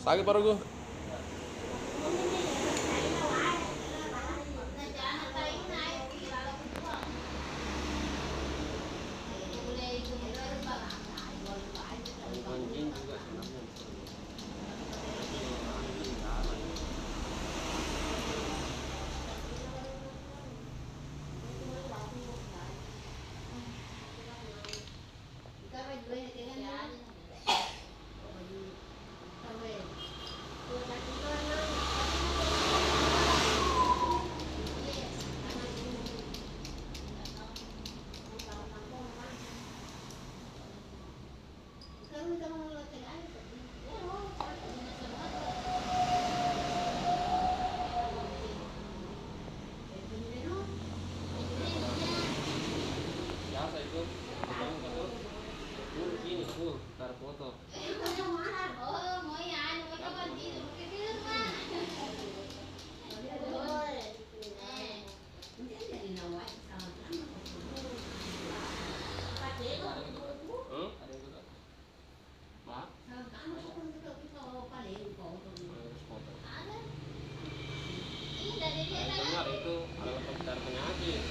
Sakit paru gue. Foto. Dengar itu adalah pencegahan penyakit.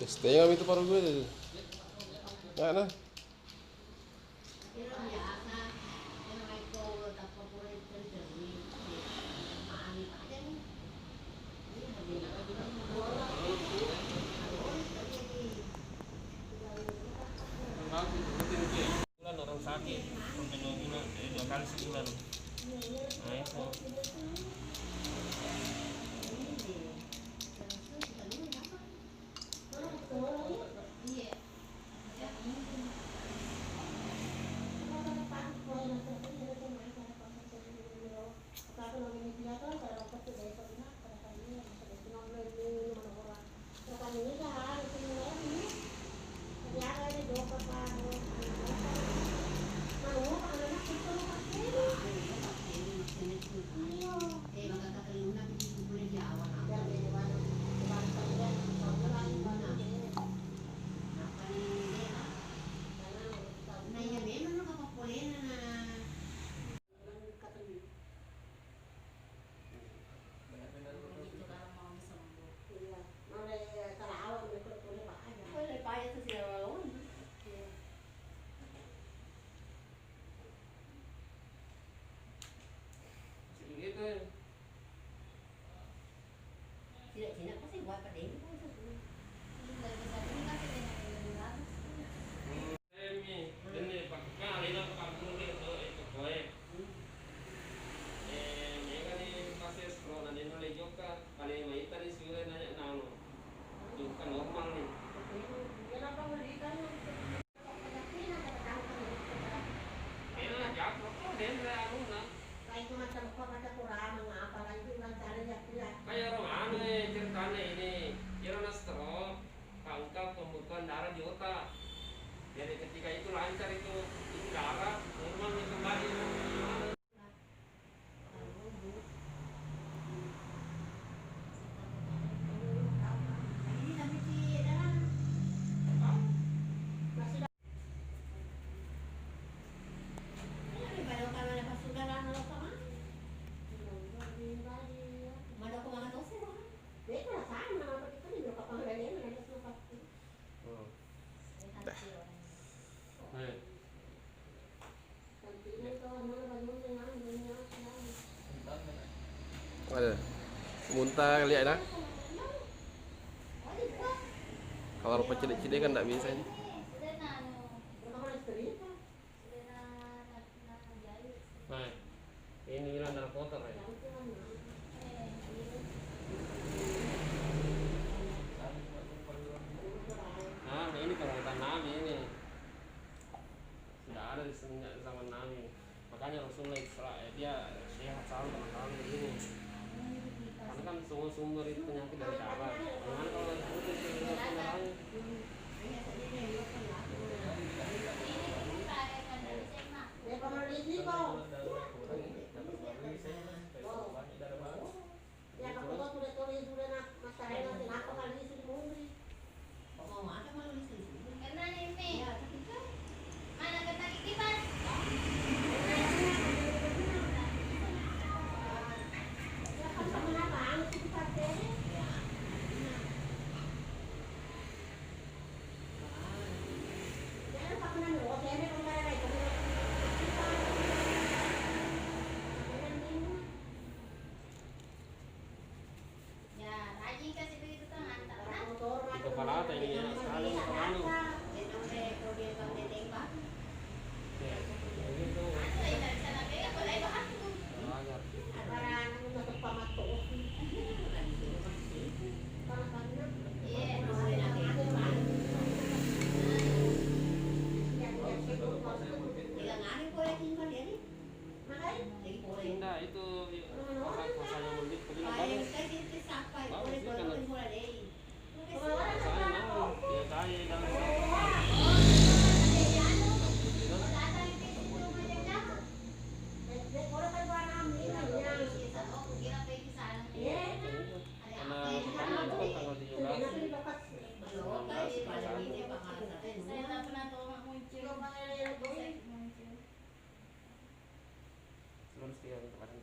Stay kami itu paru gue. Ya nah. Bulan orang sakit sampai 2 bulan, 2 kali sebulan. Nah itu. genre anu na. Kayak macam kok ada kurang apa lagi lancar ya. Kayak orang anu ceritanya ini, kira stroke, kanker pembekuan darah di otak. Jadi ketika itu lancar itu darah normalnya kembali. Ada muntah lihat nak. Kalau rupa cilik-cilik kan tidak bisa ini. Nah, ini bilang darah kotor ya. Nah, ini peralatan Nabi ini sudah ada di semenjak zaman Nabi. Makanya Rasulullah Israel dia sehat selalu teman-teman begini. Karena kan semua sumber itu penyakit dari darah. Bagaimana kalau itu darahnya? Di kepala apa ini ya? Sekali anu. Ya, begitu. Tidak, itu rasanya mudik begini bagus. Bagus sih karena rasanya mau ya saya dalam karena pertama itu kan tanggal 17 terus dia kemarin.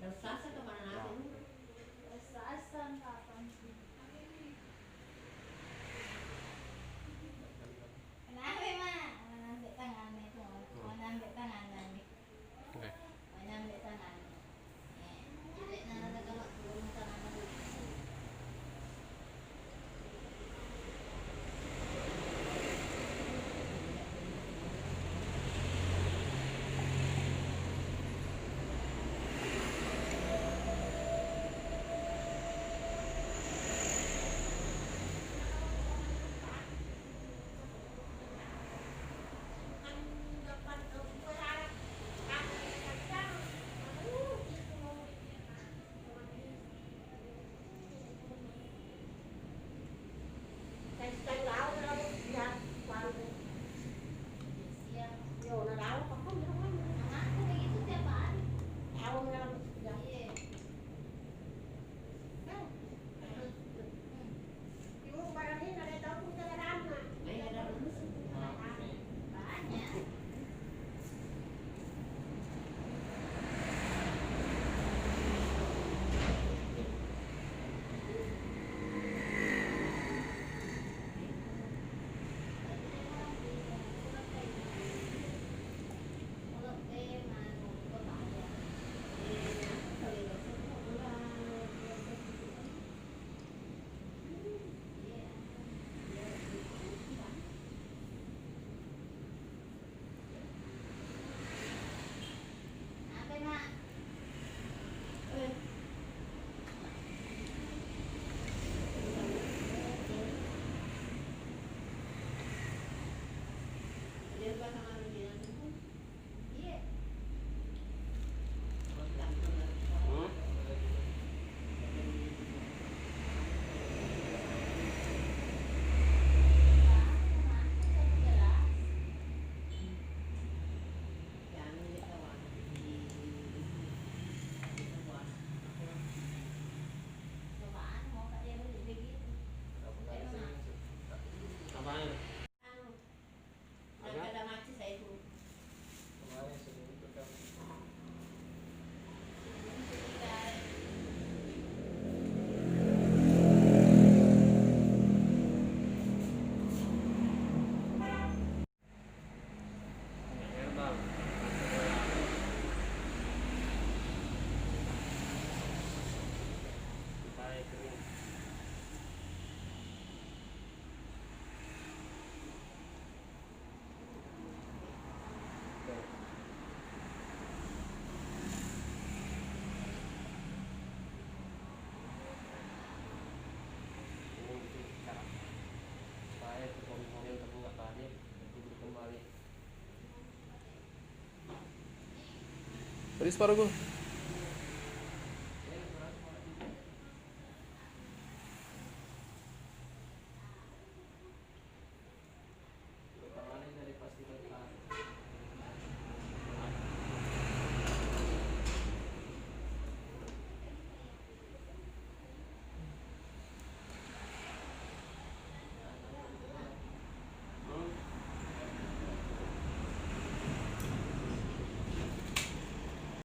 Beri separuh gua.